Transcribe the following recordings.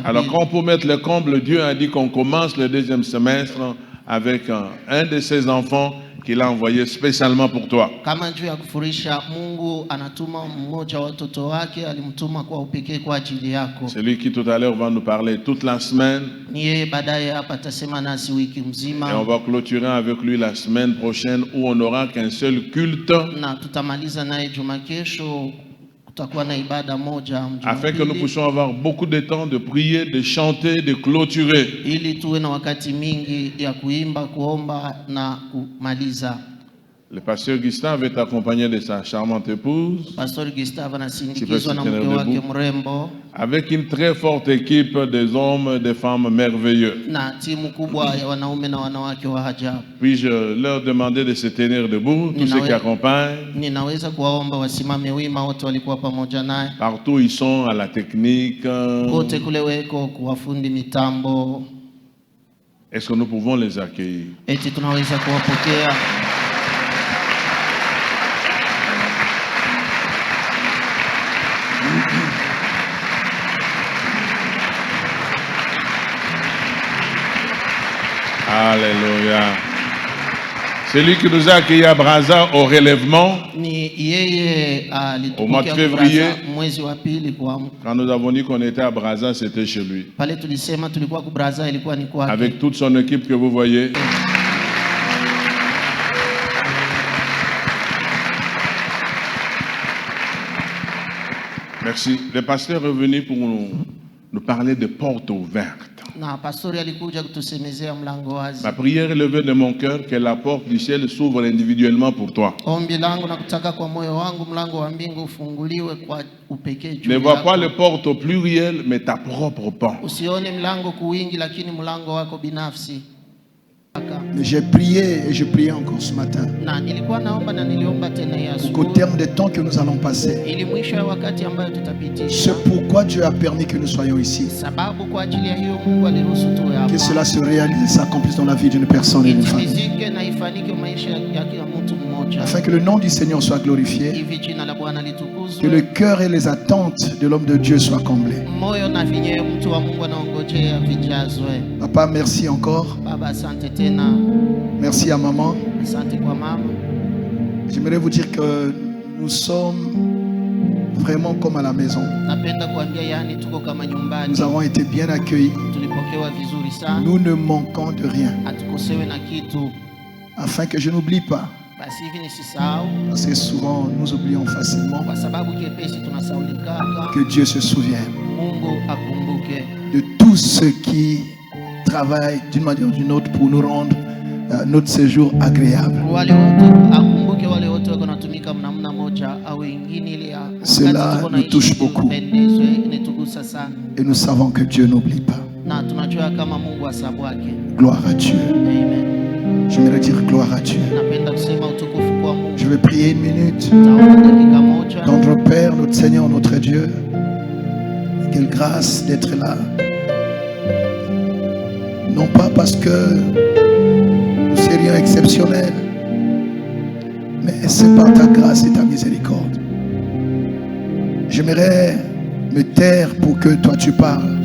Alors quand pour mettre le comble, Dieu a dit qu'on commence le deuxième semestre avec un de ses enfants qu'il a envoyé spécialement pour toi. Kama juu ya kufurisha, Mungu anatuma mmoja wa watoto wake, alimtuma kwa upekee kwa ajili yako. C'est lui qui tout à l'heure va nous parler toute la semaine. Ni yeye baadaye hapa atasema nasi wiki mzima. Et on va clôturer avec lui la semaine prochaine où on n'aura qu'un seul culte. Na tutamaliza naye juma kesho. Afin que nous puissions avoir beaucoup de temps de prier, de chanter, de clôturer. Le pasteur Gustave est accompagné de sa charmante épouse, avec une très forte équipe des hommes et des femmes merveilleux. Puis-je leur demander de se tenir debout, tous ceux qui accompagnent. Partout ils sont, à la technique. Est-ce que nous pouvons les accueillir? Alléluia. C'est lui qui nous a accueillis à Brazza au relèvement au mois de février. Quand nous avons dit qu'on était à Brazza, c'était chez lui. Avec toute son équipe que vous voyez. Merci. Le pasteur est venu pour nous parler de portes ouvertes. Ma prière est levée de mon cœur que la porte du ciel s'ouvre individuellement pour toi. Ne vois pas les portes au pluriel, mais ta propre porte. J'ai prié et je priais encore ce matin. Qu'au terme des temps que nous allons passer, c'est pourquoi Dieu a permis que nous soyons ici. Que cela se réalise et s'accomplisse dans la vie d'une personne et d'une famille. Afin que le nom du Seigneur soit glorifié. Que le cœur et les attentes de l'homme de Dieu soient comblés. Papa, merci encore. Merci à maman. J'aimerais vous dire que nous sommes vraiment comme à la maison. Nous avons été bien accueillis. Nous ne manquons de rien. Afin que je n'oublie pas. Parce que souvent nous oublions facilement. Que Dieu se souvienne de tous ceux qui travaillent d'une manière ou d'une autre pour nous rendre notre séjour agréable. Cela nous touche beaucoup. Et nous savons que Dieu n'oublie pas. Gloire à Dieu. J'aimerais dire gloire à Dieu. Je vais prier une minute. Notre Père, notre Seigneur, notre Dieu, quelle grâce d'être là. Non pas parce que nous serions exceptionnels, mais c'est par ta grâce et ta miséricorde. J'aimerais me taire pour que toi tu parles.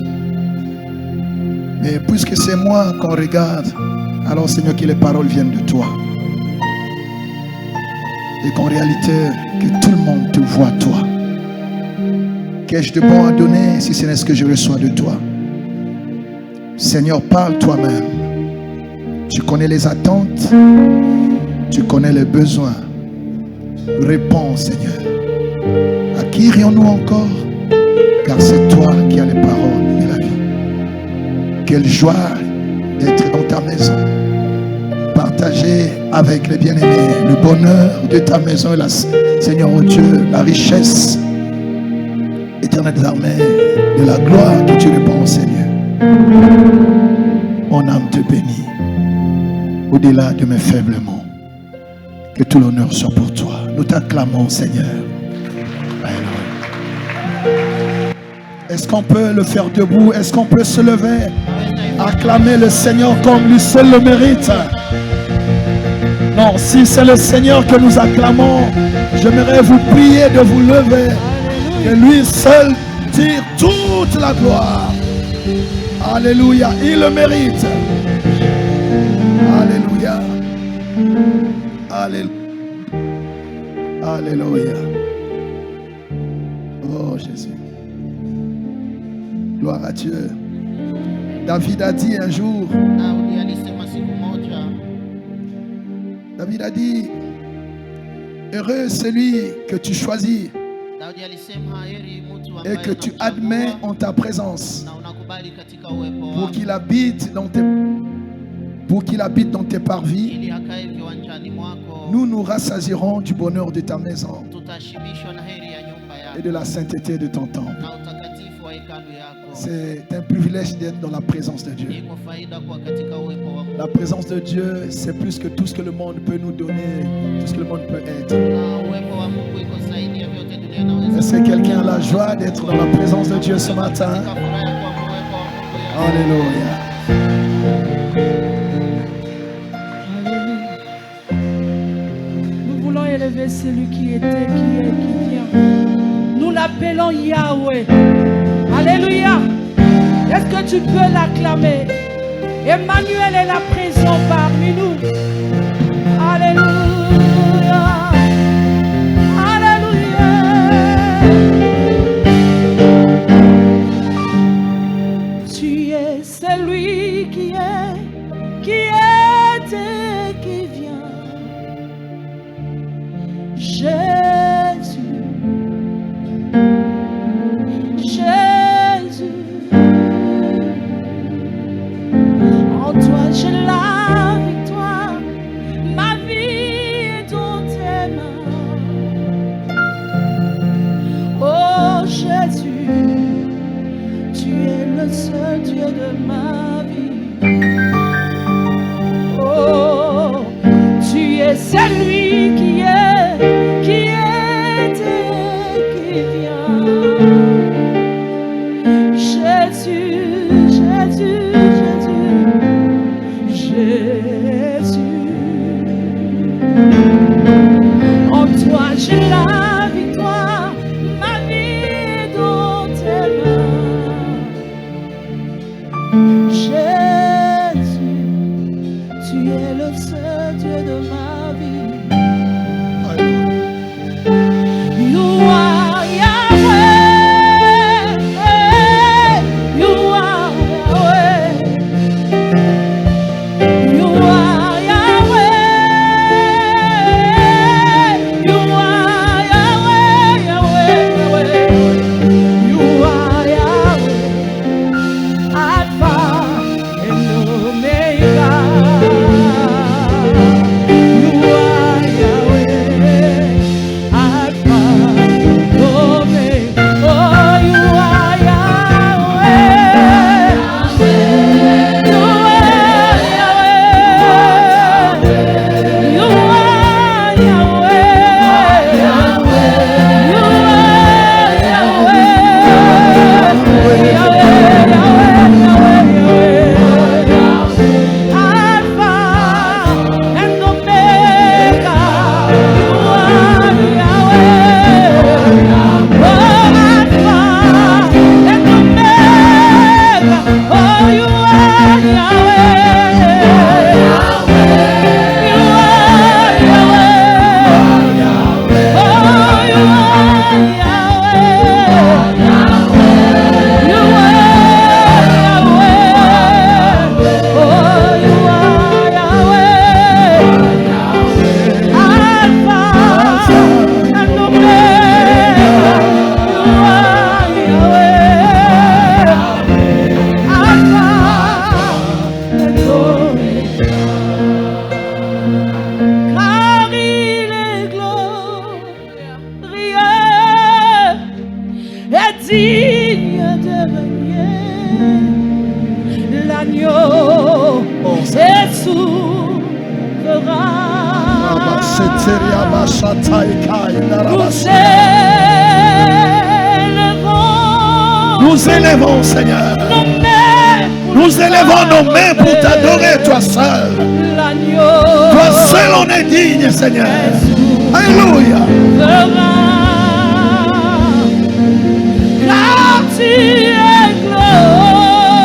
Mais puisque c'est moi qu'on regarde, alors Seigneur, que les paroles viennent de toi. Et qu'en réalité, que tout le monde te voit toi. Qu'ai-je de bon à donner si ce n'est ce que je reçois de toi? Seigneur, parle toi-même. Tu connais les attentes, tu connais les besoins. Réponds, Seigneur. À qui irions-nous encore? Car c'est toi qui as les paroles de la vie. Quelle joie d'être dans ta maison, partager avec les bien-aimés le bonheur de ta maison, Seigneur oh Dieu, la richesse éternelle des armées, de la gloire que tu répands, Seigneur. Mon âme te bénit, au-delà de mes faibles mots. Que tout l'honneur soit pour toi. Nous t'acclamons, Seigneur. Est-ce qu'on peut le faire debout? Est-ce qu'on peut se lever? Acclamer le Seigneur comme lui seul le mérite. Non, si c'est le Seigneur que nous acclamons, j'aimerais vous prier de vous lever. Que lui seul tire toute la gloire. Alléluia. Il le mérite. Alléluia. Alléluia. Alléluia. Oh Jésus. Gloire à Dieu. David a dit un jour. David a dit, heureux celui que tu choisis et que tu admets en ta présence pour qu'il habite dans tes parvis. Nous nous rassasierons du bonheur de ta maison et de la sainteté de ton temple. C'est un privilège d'être dans la présence de Dieu. La présence de Dieu, c'est plus que tout ce que le monde peut nous donner, tout ce que le monde peut être. Est-ce que quelqu'un a la joie d'être dans la présence de Dieu ce matin? Alléluia. Nous voulons élever celui qui était, qui est, qui vient. Nous l'appelons Yahweh. Alléluia. Est-ce que tu peux l'acclamer? Emmanuel est la présence parmi nous. Alléluia. Alléluia. Tu es celui qui est, qui était, qui vient. Jésus. Jésus. En toi j'ai la victoire, ma vie est dans tes mains. Oh Jésus, tu es le seul Dieu de ma vie. Oh, tu es celui qui est, qui était, qui vient. Jésus, Jésus, Jésus. En toi j'ai la victoire, ma vie est dans tes mains. Jésus, tu es le seul Dieu de ma vie. You are Yahweh, you are Yahweh. You are Yahweh, you are Yahweh, Yahweh, Yahweh. You are Yahweh, Alpha and Omega. You are Yahweh, Alpha and Omega. Oh, you are Yahweh, you are Yahweh. You are Yahweh, you are Yahweh, Alpha and Omega. You are Yahweh, oh Alpha and Omega. Oh, you are Yahweh. You are Yahweh. Oh, you are Yahweh. You Nous élevons, Seigneur. Nous élevons nos mains pour t'adorer, toi seul. Toi seul, on est digne, Seigneur. Alléluia. Car tu es glorieux.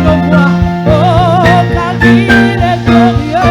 le voit. Oh, car il est glorieux.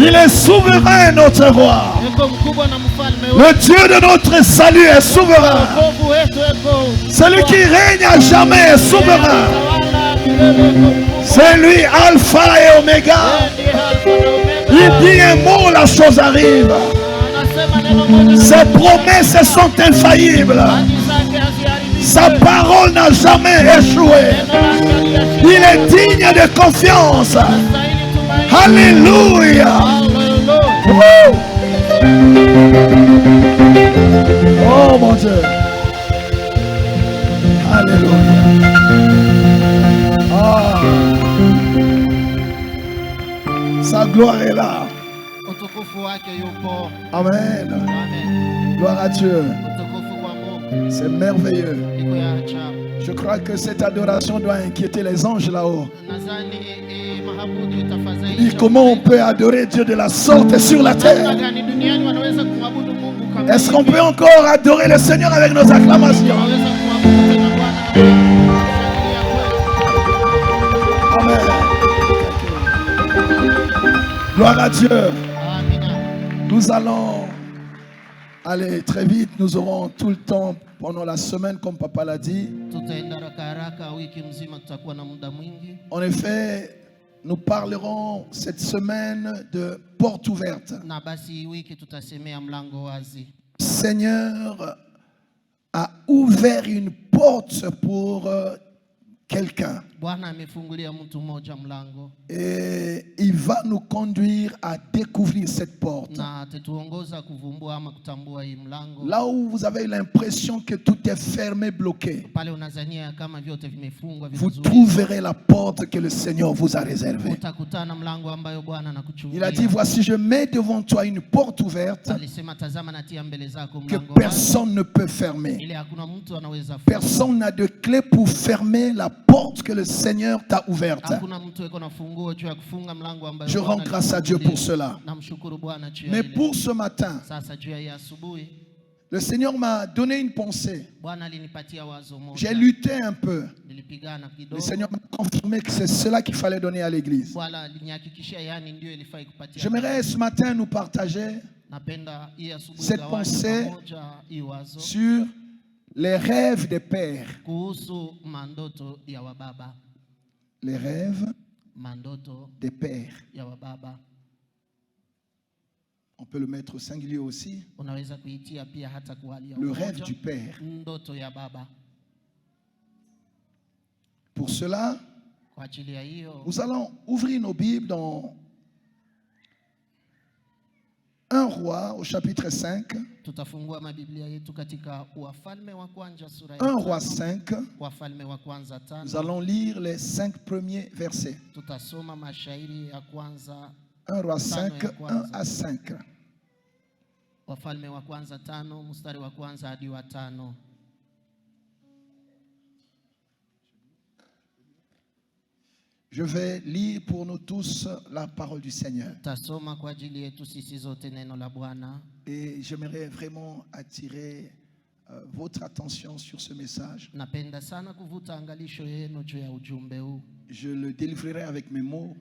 Il est souverain, notre roi. Le Dieu de notre salut est souverain. Celui qui règne à jamais est souverain. C'est lui Alpha et Oméga. Il dit un mot, la chose arrive. Ses promesses sont infaillibles. Sa parole n'a jamais échoué. Il est digne de confiance. Alléluia. Oh mon Dieu. Alléluia. Ah. Sa gloire est là. Amen. Gloire à Dieu. C'est merveilleux. Je crois que cette adoration doit inquiéter les anges là-haut. Et comment on peut adorer Dieu de la sorte sur la terre? Est-ce qu'on peut encore adorer le Seigneur avec nos acclamations? Amen. Gloire à Dieu. Nous allons aller très vite. Nous aurons tout le temps pendant la semaine, comme papa l'a dit. En effet, nous parlerons cette semaine de porte ouverte. Seigneur a ouvert une porte pour quelqu'un. Et il va nous conduire à découvrir cette porte. Là où vous avez l'impression que tout est fermé, bloqué, vous trouverez la porte que le Seigneur vous a réservée. Il a dit, voici, je mets devant toi une porte ouverte que personne ne peut fermer. Personne n'a de clé pour fermer la porte que le Seigneur t'a ouverte. Je rends grâce à Dieu pour cela. Mais pour ce matin, le Seigneur m'a donné une pensée. J'ai lutté un peu. Le Seigneur m'a confirmé que c'est cela qu'il fallait donner à l'église. J'aimerais ce matin nous partager cette pensée sur les rêves des pères. Les rêves des pères. On peut le mettre au singulier aussi. Le rêve du père. Pour cela, nous allons ouvrir nos Bibles dans 1 Roi au chapitre 5. 1 Roi 5. Nous allons lire les 5 premiers versets. 1 Roi 5, 1 à 5. Je vais lire pour nous tous la parole du Seigneur. Et j'aimerais vraiment attirer votre attention sur ce message. Je le délivrerai avec mes mots.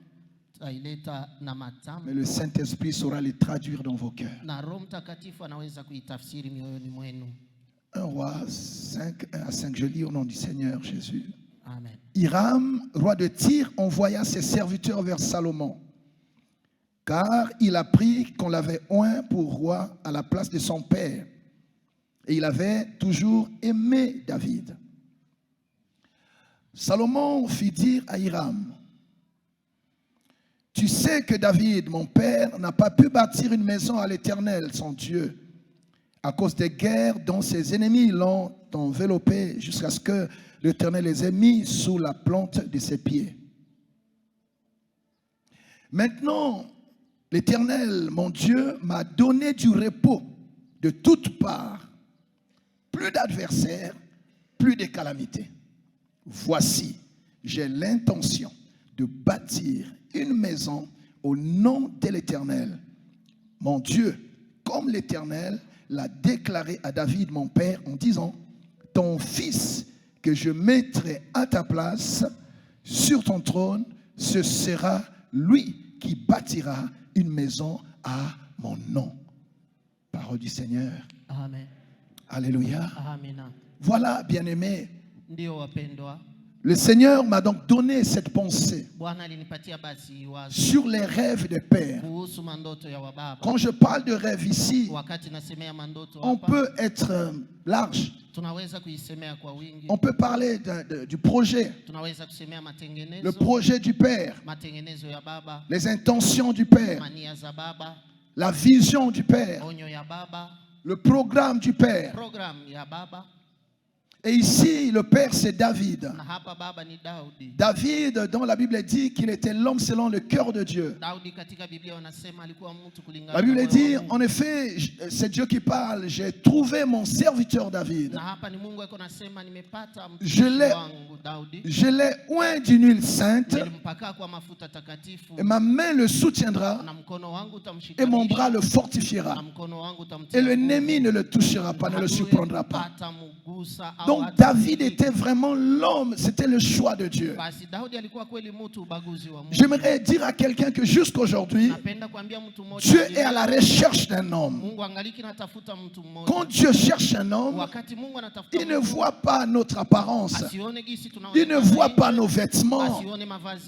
Mais le Saint-Esprit saura les traduire dans vos cœurs. 1 Roi 5, 1 à 5, je lis au nom du Seigneur Jésus. Amen. Hiram, roi de Tyr, envoya ses serviteurs vers Salomon, car il apprit qu'on l'avait oint pour roi à la place de son père. Et il avait toujours aimé David. Salomon fit dire à Hiram: tu sais que David, mon père, n'a pas pu bâtir une maison à l'Éternel, son Dieu, à cause des guerres dont ses ennemis l'ont enveloppé jusqu'à ce que l'Éternel les ait mis sous la plante de ses pieds. Maintenant, l'Éternel, mon Dieu, m'a donné du repos de toutes parts, plus d'adversaires, plus de calamités. Voici, j'ai l'intention de bâtir une maison au nom de l'Éternel, mon Dieu, comme l'Éternel l'a déclaré à David, mon père, en disant: ton fils que je mettrai à ta place sur ton trône, ce sera lui qui bâtira une maison à mon nom. Parole du Seigneur. Amen. Alléluia. Amen. Voilà, bien-aimés. Le Seigneur m'a donc donné cette pensée sur les rêves des pères. Quand je parle de rêve ici, on peut être large. On peut parler du projet, le projet du Père, les intentions du Père, la vision du Père, le programme du Père. Et ici, le Père, c'est David. David, dont la Bible dit qu'il était l'homme selon le cœur de Dieu. La Bible dit, en effet, c'est Dieu qui parle, j'ai trouvé mon serviteur David. Je l'ai oint d'une huile sainte, et ma main le soutiendra, et mon bras le fortifiera. Et l'ennemi ne le touchera pas, ne le surprendra pas. Donc David était vraiment l'homme, c'était le choix de Dieu. J'aimerais dire à quelqu'un que jusqu'aujourd'hui, Dieu est à la recherche d'un homme. Quand Dieu cherche un homme, il ne voit pas notre apparence, il ne voit pas nos vêtements,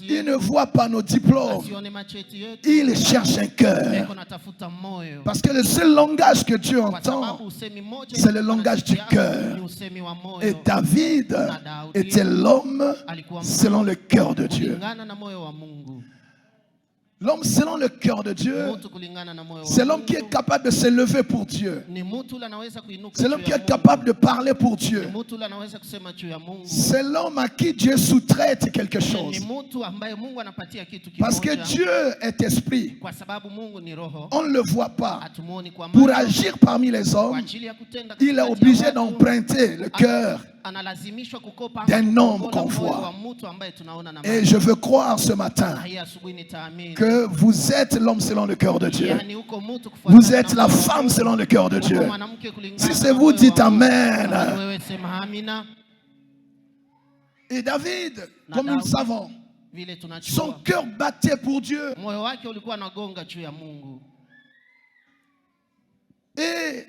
il ne voit pas nos diplômes, il cherche un cœur. Parce que le seul langage que Dieu entend, c'est le langage du cœur. Et David était l'homme selon le cœur de Dieu. L'homme selon le cœur de Dieu, c'est l'homme qui est capable de se lever pour Dieu. C'est l'homme qui est capable de parler pour Dieu. C'est l'homme à qui Dieu sous-traite quelque chose. Parce que Dieu est esprit. On ne le voit pas. Pour agir parmi les hommes, il est obligé d'emprunter le cœur d'un homme qu'on voit. Et je veux croire ce matin que vous êtes l'homme selon le cœur de Dieu. Vous êtes la femme selon le cœur de Dieu. Si c'est vous, dites Amen. Et David, comme nous le savons, son cœur battait pour Dieu. Et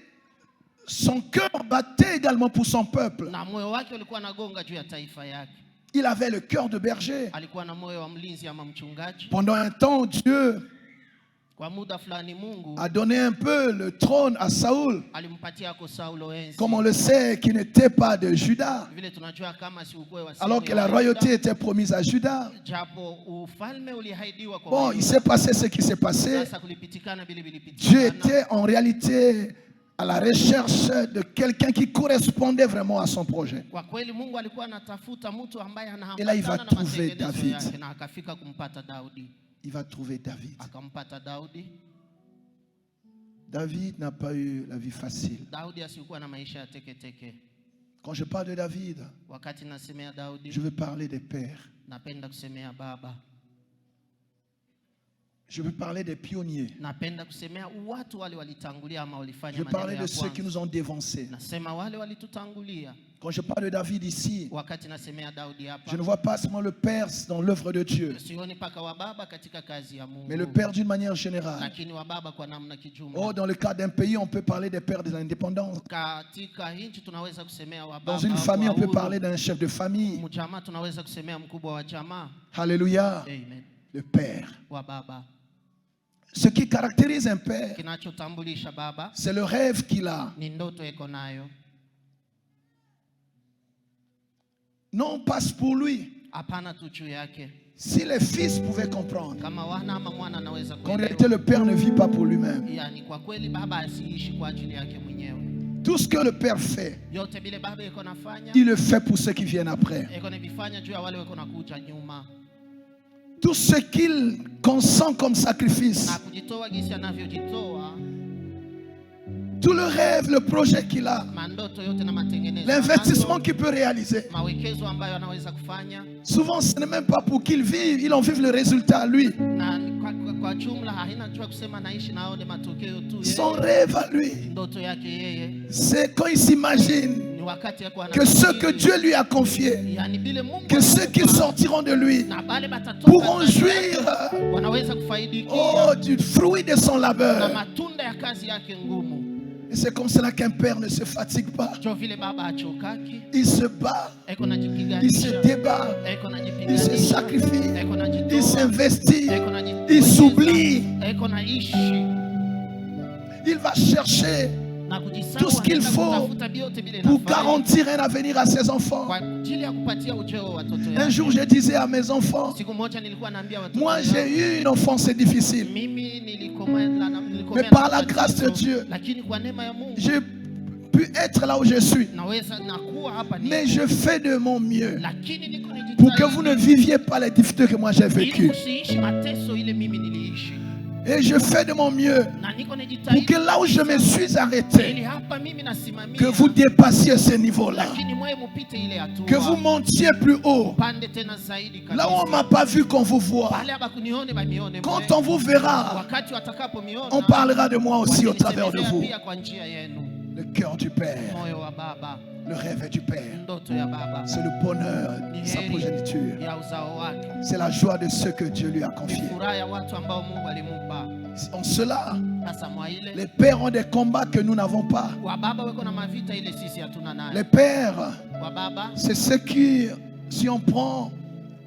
son cœur battait également pour son peuple. Il avait le cœur de berger. Pendant un temps, Dieu a donné un peu le trône à Saoul. Comme on le sait, qui n'était pas de Juda, alors que la royauté était promise à Juda. Bon, il s'est passé ce qui s'est passé. Dieu était en réalité à la recherche de quelqu'un qui correspondait vraiment à son projet. Et là, il va trouver David. Il va trouver David. David n'a pas eu la vie facile. Quand je parle de David, je veux parler des pères. Je veux parler des pionniers. Napenda kusemea watu wale walitangulia ama walifanya Je veux maneno parler ya de ceux kwanza. qui nous ont dévancés. Nasema wale walitutangulia. Quand je parle de David ici, Wakati nasemea Daudi hapa, je ne vois pas seulement le père dans l'œuvre de Dieu, sioni paka wa baba katika kazi ya Mungu, mais le père d'une manière générale. lakini wa baba kwa namna kijumla. Oh, dans le cas d'un pays, on peut parler des pères de l'indépendance. Katika nchi tunaweza kusemea wa baba. Dans une famille, on peut parler d'un chef de famille. Mjamaa tunaweza kusemea mkubwa wa jamaa. Alléluia. Amen. Le père. Wa baba. Ce qui caractérise un père, Kinachotambulisha baba c'est le rêve qu'il a. ni ndoto iko nayo. Non, on passe pour lui. Hapana tu juu yake. Si les fils pouvaient comprendre Kama wana ama mwana anaweza qu'en réalité, le père ne vit pas pour lui-même. yani kwa kweli baba asiishi kwa ajili yake mwenyewe. Tout ce que le père fait, Yote bile baba iko nafanya, il le fait pour ceux qui viennent après. iko navifanya juu ya wale wako nakuja nyuma. Tout ce qu'il consent comme sacrifice, Na kujitoa gisi anavyojitoa, tout le rêve, le projet qu'il a, mandoto yote na matengenezo, l'investissement qu'il peut réaliser. mawekezo ambayo anaweza kufanya, Souvent, ce n'est même pas pour qu'il vive, il en vive le résultat, lui. na kwa jumla haina jua kusema naishi naone matokeo tu. Son rêve à lui, Ndoto yake yeye c'est quand il s'imagine ni wakati yako que ceux que Dieu lui a confiés, yani bile Mungu que ceux qui sortiront de lui na bale batatoka pourront jouir wanaweza kufaidikia du fruit de son na labeur. matunda ya kazi yake ngumu. Et c'est comme cela qu'un père ne se fatigue pas. Jo vile baba achokaki, Il se bat, eko il se najipiganisha, débat, eko il se najipiganisha, sacrifie, eko il najitoa, s'investit, eko il najiwekeza, s'oublie. eko naishi Il va chercher na kujisahau, tout ce qu'il anaenda faut kutafuta vyote vile pour nafanya garantir un avenir à ses enfants. kwa ajili ya kupatia ujeo wa watoto Un yake. jour, je disais à mes enfants, Siku moja nilikuwa naambia watoto moi wangu, j'ai eu une enfance difficile, mimi nilikomea mais par la grâce de Dieu, lakini kwa neema ya Mungu j'ai pu être là où je suis. naweza nakuwa hapa Mais niko. je fais de mon mieux Lakini niko pour que vous ne viviez pas les difficultés que moi j'ai ili vécues. msiishi mateso ile mimi niliishi, Et je fais de mon mieux na niko pour najitahidi que là où je me suis arrêté, ili hapa mimi nasimamia, que vous dépassiez ce niveau-là, lakini mwe mupite ile hatua, que vous montiez plus haut. pande tena zaidi Là où on ne kabisa. m'a pas vu qu'on vous voit. Pale abakunione bamione Quand mwe. on vous verra, Wakati watakapomiona on parlera de moi aussi au travers de vous. pia kwa njia yenu. Le cœur du Père, Moyo wa baba, le rêve du Père, ndoto ya baba c'est le bonheur de sa progéniture. ya uzao wake, C'est la joie de ceux que Dieu lui a confiés. furaha ya watu ambao Mungu alimupa. En cela, Sasa mwa ile les pères ont des combats que nous n'avons pas. wa baba weko na mavita ile sisi hatuna nayo. Les pères, Wa baba c'est ceux qui, si on prend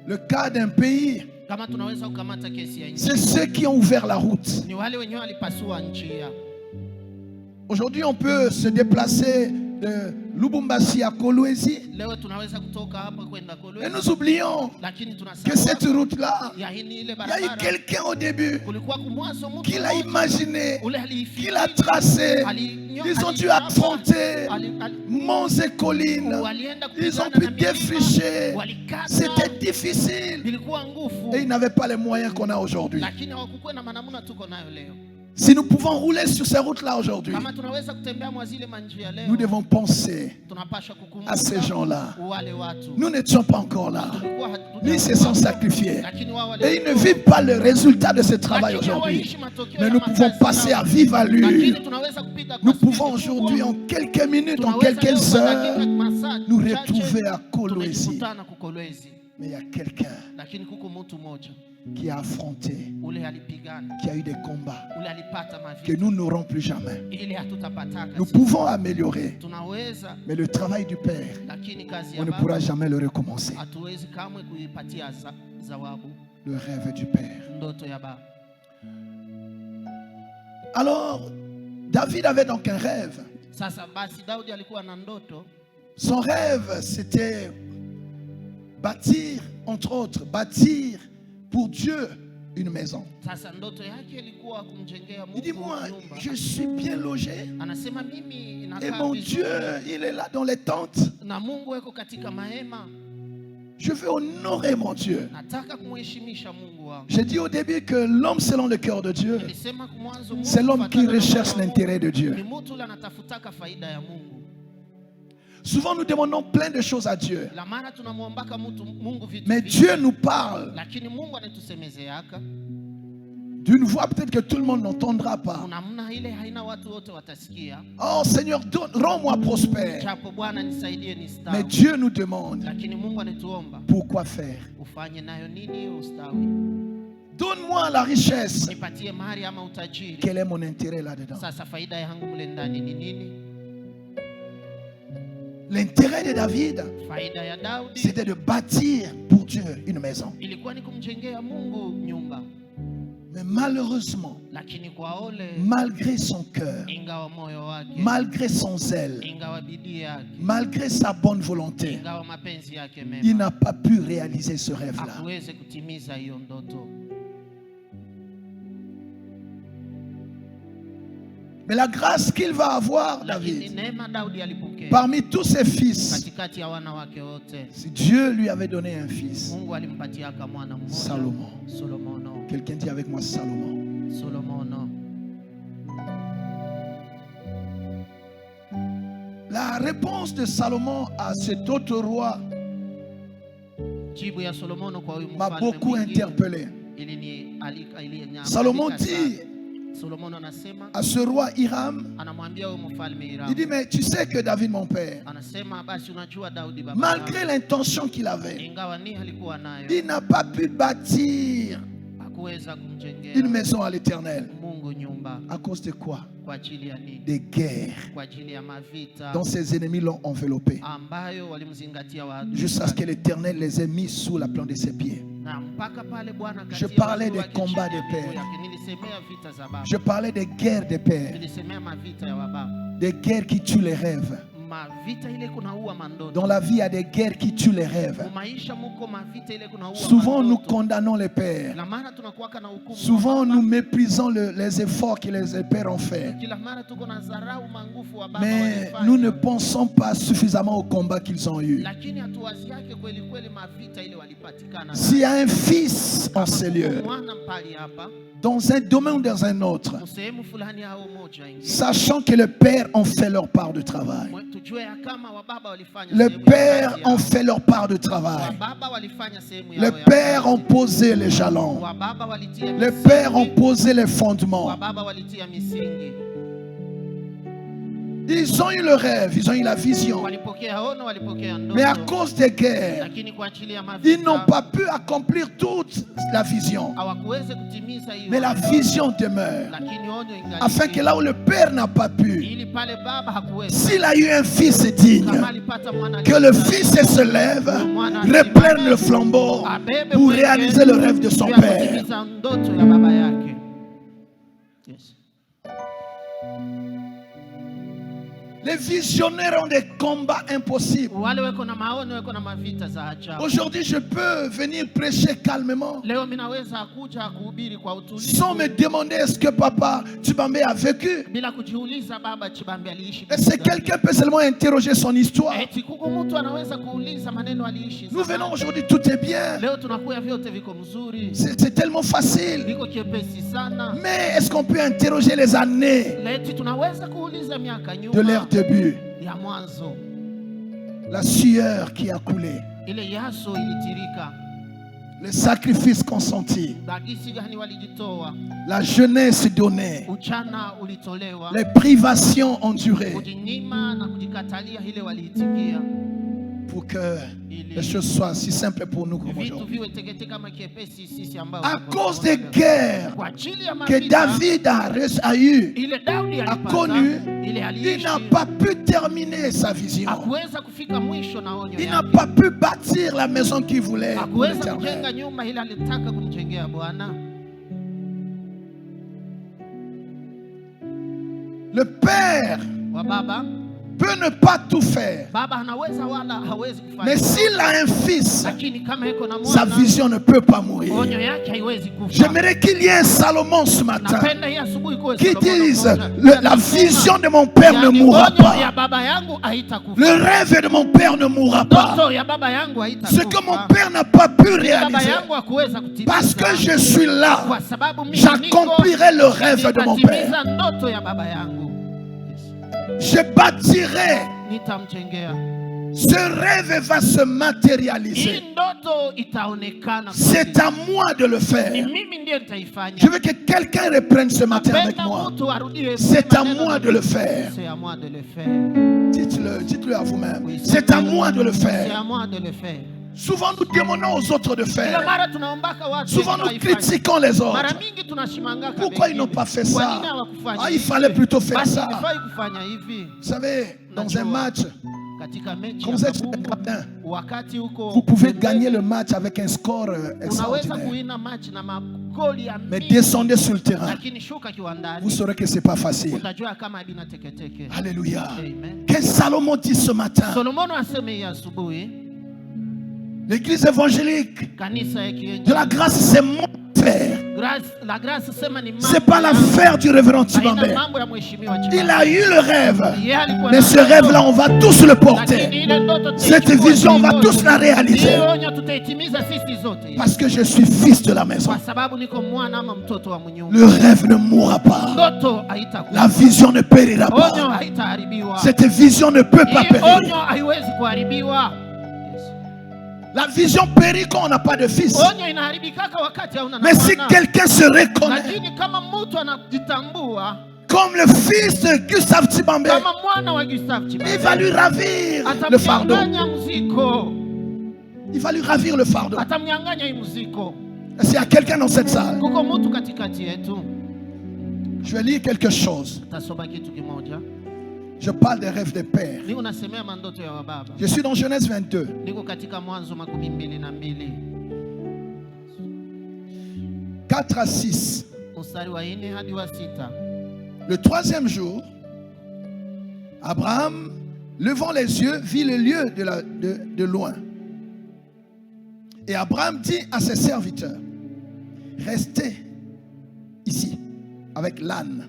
le cas d'un pays, kama tunaweza kukamata kesi ya nchi, c'est ceux qui ont ouvert la route. ni wale wenyewe walipasua njia. Aujourd'hui, on peut se déplacer de Lubumbashi à Kolwezi Leo tunaweza kutoka hapa kwenda et Kolwezi, nous oublions lakini que cette tunasahau route-là, ya hii ni ile il y a eu barabara. quelqu'un au début Kulikuwa kumwanzo mtu qui l'a mmoja, imaginé, ule qui aliifikiri, l'a tracé. alinyo- Ils ont dû alichapa, affronter ali- monts et collines. walienda Ils ont kupigana pu na milima, défricher. walikata, C'était difficile. ilikuwa nguvu, Et ils n'avaient pas les moyens qu'on a aujourd'hui. lakini hawakukuwa na manamuna tuko nayo leo. Si nous pouvons rouler sur ces routes-là aujourd'hui, Kama tunaweza kutembea mwa zile manjia leo, nous devons penser tunapaswa à ces kukumbuka gens-là. wale watu Nous n'étions pas encore là. tulikuwa hatuja- Ni se sont sacrifiés. lakini wao Et ils ne walikuwa- vivent pas le résultat de ce travail lakini aujourd'hui. hawaishi matokeo Mais ya nous makazi pouvons passer yao. à vive allure. Lakini tunaweza kupita kwa Nous spidi pouvons kubwa. aujourd'hui, en quelques minutes, en Tunaweza leo quelques kwa heures, dakika, masaa nous chache, retrouver à Kolwezi. tunajikutana kukolwezi. Mais il y a quelqu'un Lakini kuko mtu mmoja qui a affronté, ule alipigana, qui a eu des combats ule alipata que mavita nous n'aurons plus jamais. ili hatutapataka Nous sisi. pouvons améliorer, Tunaweza, mais le travail du Père, lakini kazi on ya ne baba pourra jamais le recommencer. hatuwezi kamwe kuipatia zawabu. Le rêve du Père. Ndoto ya baba. Alors, David avait donc un rêve. Sasa basi Daudi alikuwa na ndoto. Son rêve, c'était bâtir, entre autres, bâtir pour Dieu une maison. Sasa ndoto yake ilikuwa kumjengea Il dit, Mungu moi, nyumba. je suis bien logé. Anasema mimi Et inakaa mon vizuri Dieu, il est là dans les tentes. na Mungu yuko katika mahema. Je veux honorer mon Dieu. Nataka kumheshimisha Mungu wangu. J'ai dit au début que l'homme selon le cœur de Dieu, Nilisema mwanzo Mungu c'est l'homme qui kufuatana na recherche moyo wa l'intérêt de Mungu. Dieu. Ni mtu ule anatafutaka faida ya Mungu. Souvent, nous demandons plein de choses à Dieu. La maana tunamwombaka Mungu vitu Mais vingi. Dieu nous parle Lakini Mungu anatusemezeaka d'une voix peut-être que tout le monde n'entendra pas. Oh Seigneur, rends-moi prospère. Mais Dieu nous demande pourquoi faire. Donne-moi la richesse. Quel est mon intérêt là-dedans? L'intérêt de David, c'était de bâtir pour Dieu une maison. Mais malheureusement, malgré son cœur, malgré son zèle, malgré sa bonne volonté, il n'a pas pu réaliser ce rêve-là. Mais la grâce qu'il va avoir, David, parmi tous ses fils, si Dieu lui avait donné un fils, Salomon. Quelqu'un dit avec moi Salomon. La réponse de Salomon à cet autre roi m'a beaucoup interpellé. Salomon dit à ce roi Hiram, il dit, mais tu sais que David mon père, malgré l'intention qu'il avait, il n'a pas pu bâtir une maison à l'Éternel. À cause de quoi? Des guerres dont ses ennemis l'ont enveloppé jusqu'à ce que l'Éternel les ait mis sous la plante de ses pieds. Je parlais des combats des pères. Je parlais des guerres des pères. Des guerres qui tuent les rêves. Dans la vie, il y a des guerres qui tuent les rêves. Souvent, nous condamnons les pères. Souvent, nous méprisons les efforts que les pères ont faits. Mais nous ne pensons pas suffisamment au combat qu'ils ont eu. S'il y a un fils en ces lieux, dans un domaine ou dans un autre, sachant que les pères ont fait leur part de travail. Les pères ont fait leur part de travail. Les pères ont posé les jalons. Les pères ont posé les fondements. Ils ont eu le rêve, ils ont eu la vision. Mais à cause des guerres, ils n'ont pas pu accomplir toute la vision. Mais la vision demeure. Afin que là où le père n'a pas pu, s'il a eu un fils digne, que le fils se lève, reprenne le flambeau pour réaliser le rêve de son père. Les visionnaires ont des combats impossibles. Aujourd'hui, je peux venir prêcher calmement sans me demander est-ce que papa Chibambe a vécu. Est-ce que quelqu'un peut seulement interroger son histoire? Nous venons aujourd'hui, tout est bien. C'est tellement facile. Mais est-ce qu'on peut interroger les années de leur début? La sueur qui a coulé, les sacrifices consentis, la jeunesse donnée, les privations endurées, pour que les choses soient si simples pour nous comme aujourd'hui. À cause des guerres que David a eues, a connues, il n'a pas pu terminer sa vision. Il n'a pas pu bâtir la maison qu'il voulait pour l'Éternel. Le père peut ne pas tout faire. Mais s'il a un fils, sa vision ne peut pas mourir. J'aimerais qu'il y ait un Salomon ce matin qui dise la vision de mon père ne mourra pas. Le rêve de mon père ne mourra pas. Ce que mon père n'a pas pu réaliser, parce que je suis là, j'accomplirai le rêve de mon père. Je bâtirai Ce rêve va se matérialiser. C'est à moi de le faire. Je veux que quelqu'un reprenne ce matin avec moi. C'est à moi de le faire. Dites-le à vous-même. C'est à moi de le faire. Souvent nous demandons aux autres de faire. Souvent nous critiquons les autres. Pourquoi ils n'ont pas fait ça? Ah, il fallait plutôt faire ça. Vous savez, dans un match, quand vous êtes sur un gradin, vous pouvez gagner le match avec un score extraordinaire. Mais descendez sur le terrain, vous saurez que ce n'est pas facile. Alléluia. Qu'est-ce que Salomon dit ce matin? L'église évangélique de la grâce, c'est mon affaire. C'est pas l'affaire du révérend Tibambé. Il a eu le rêve, mais ce rêve-là, on va tous le porter. Cette vision, on va tous la réaliser. Parce que je suis fils de la maison. Le rêve ne mourra pas. La vision ne périra pas. Cette vision ne peut pas périr. La vision périt quand on n'a pas de fils. Mais si quelqu'un se reconnaît comme le fils de Gustave Tibambé, il va lui ravir le fardeau. Il va lui ravir le fardeau. S'il y a quelqu'un dans cette salle, je vais lire quelque chose. Je parle des rêves des pères. Je suis dans Genèse 22. 4 à 6. Le troisième jour, Abraham, levant les yeux, vit le lieu de loin. Et Abraham dit à ses serviteurs, restez ici avec l'âne.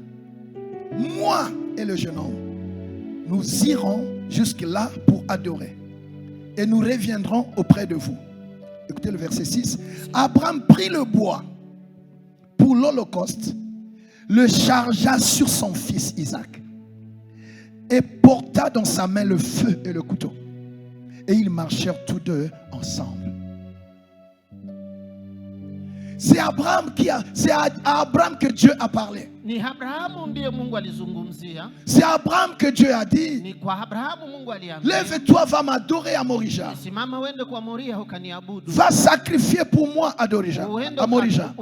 Moi et le jeune homme, nous irons jusque là pour adorer. Et nous reviendrons auprès de vous. Écoutez le verset 6. Abraham prit le bois pour l'holocauste, le chargea sur son fils Isaac et porta dans sa main le feu et le couteau. Et ils marchèrent tous deux ensemble. C'est à Abraham que Dieu a parlé. C'est à Abraham que Dieu a dit, lève-toi, va m'adorer à Morija. Va sacrifier pour moi à Morija.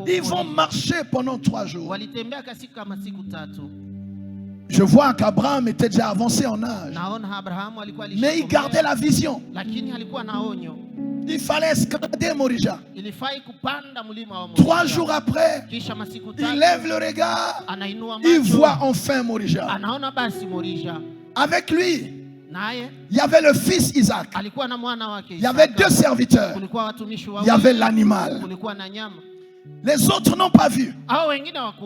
Ils vont marcher pendant 3 jours. Je vois qu'Abraham était déjà avancé en âge, mais il gardait la vision. Il fallait escalader Morija. 3 jours après, il lève le regard, il voit enfin Morija. Avec lui, il y avait le fils Isaac. Il y avait 2 serviteurs. Il y avait l'animal. Les autres n'ont pas vu.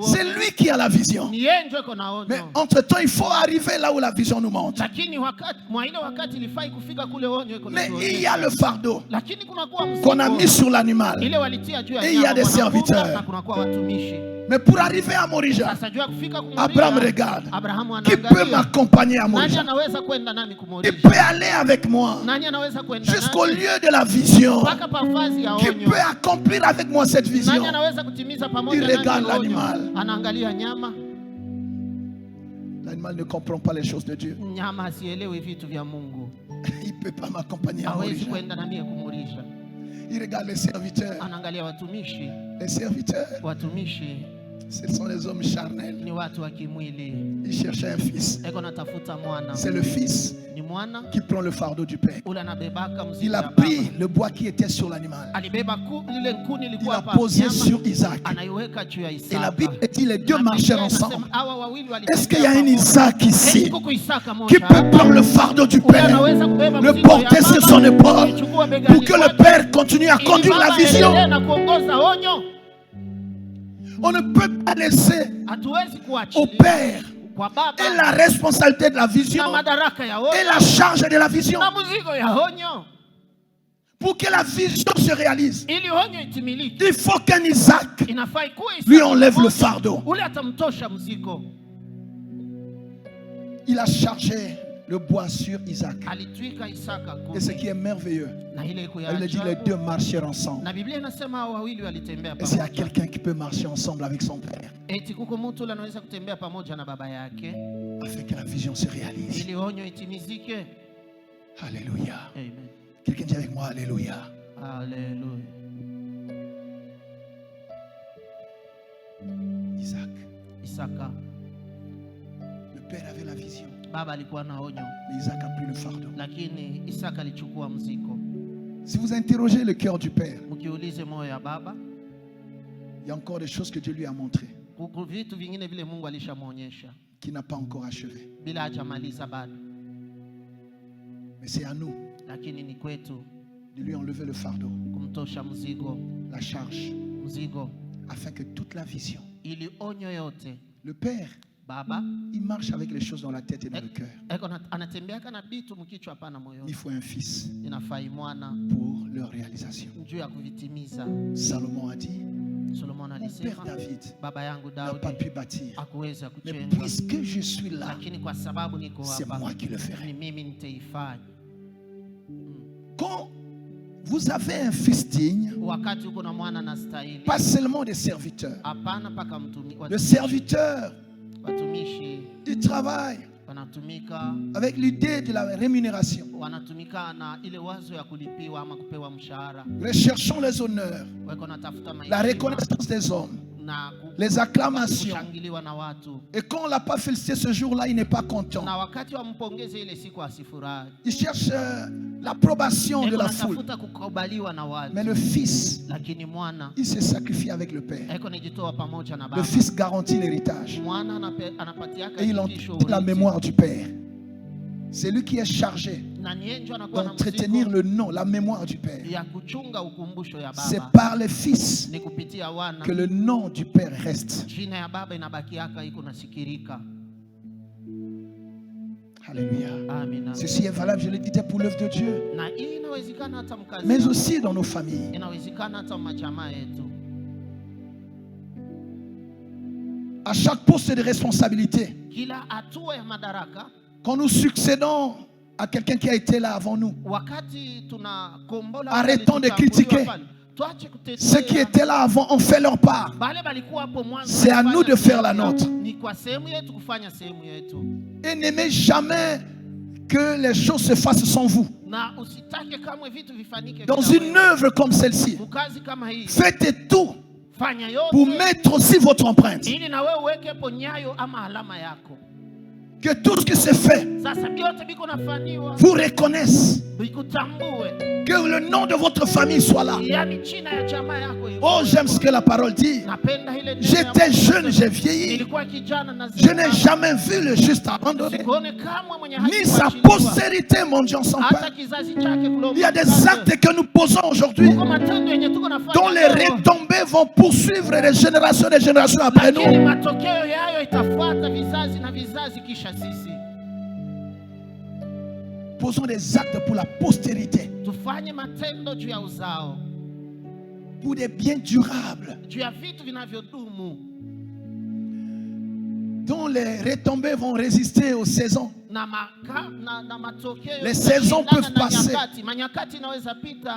C'est lui qui a la vision. Mais entre-temps, il faut arriver là où la vision nous montre. Mais il y a le fardeau qu'on a mis sur l'animal. Et il y a des serviteurs. Mais pour arriver à Morija, Abraham regarde. Qui peut m'accompagner à Morija? Qui peut aller avec moi jusqu'au lieu de la vision? Qui peut accomplir avec moi cette vision? Il regarde l'animal. L'animal ne comprend pas les choses de Dieu. Il ne peut pas m'accompagner à Morija. Il regarde les serviteurs. Les serviteurs, ce sont les hommes charnels. Il cherchait un fils. C'est le fils qui prend le fardeau du père. Il a pris le bois qui était sur l'animal. Il l'a posé sur Isaac. Et la Bible dit les 2 marchèrent ensemble. Est-ce qu'il y a un Isaac ici qui peut prendre le fardeau du père, le porter sur son épaule pour que le père continue à conduire la vision? On ne peut pas laisser au père et la responsabilité de la vision et la charge de la vision. Pour que la vision se réalise, il faut qu'un Isaac lui enlève le fardeau. Il a chargé le bois sur Isaac. Et ce qui est merveilleux, elle dit les deux marchèrent ensemble. Et s'il y a quelqu'un qui peut marcher ensemble avec son père, afin que la vision se réalise. Alléluia. Quelqu'un dit avec moi Alléluia. Alléluia. Isaka. Le père avait la vision. Baba alikuwa na onyo. Mais Isaac a pris le fardeau. Lakini Isaka alichukua mzigo. Si vous interrogez le cœur du père, Mkiulize moyo ya baba, il y a encore des choses que Dieu lui a montrées vitu vingine vile Mungu alishamuonyesha qui n'a pas encore achevé. Bila hajamaliza bado. Mais c'est à nous Lakini ni kwetu de lui enlever le fardeau, kumtosha mzigo, la charge, mzigo, afin que toute la vision. Ili onyo yote. Le père, baba, il marche avec les choses dans la tête et dans le cœur. Il faut un fils pour leur réalisation. Salomon a dit, mon père David n'a pas pu bâtir, mais puisque je suis là, c'est moi qui le ferai. Quand vous avez un fils digne, pas seulement des serviteurs. Le serviteur, il travaille avec l'idée de la rémunération. Recherchons les honneurs, la reconnaissance des hommes, les acclamations. Et quand on ne l'a pas félicité ce jour-là, il n'est pas content. Il cherche l'approbation de la foule. Mais le fils, il se sacrifie avec le père. Le fils garantit l'héritage. Et il entend la mémoire du père. C'est lui qui est chargé d'entretenir le nom, la mémoire du père. C'est par les fils que le nom du père reste. Alléluia. Ceci est valable, je le disais, pour l'œuvre de Dieu, mais aussi dans nos familles. À chaque poste de responsabilité, quand nous succédons à quelqu'un qui a été là avant nous, arrêtons de critiquer. Ceux qui étaient là avant ont fait leur part. C'est à nous de faire la nôtre. Et n'aimez jamais que les choses se fassent sans vous. Dans une œuvre comme celle-ci, faites tout pour mettre aussi votre empreinte. Que tout ce qui se fait vous reconnaisse. Que le nom de votre famille soit là. Oh, j'aime ce que la parole dit. J'étais jeune, j'ai vieilli. Je n'ai jamais vu le juste abandonné, ni sa postérité, mon Dieu, sans père. Il y a des actes que nous posons aujourd'hui dont les retombées vont poursuivre les générations après nous. Posons des actes pour la postérité, pour des biens durables, dont les retombées vont résister aux saisons. Les saisons peuvent passer,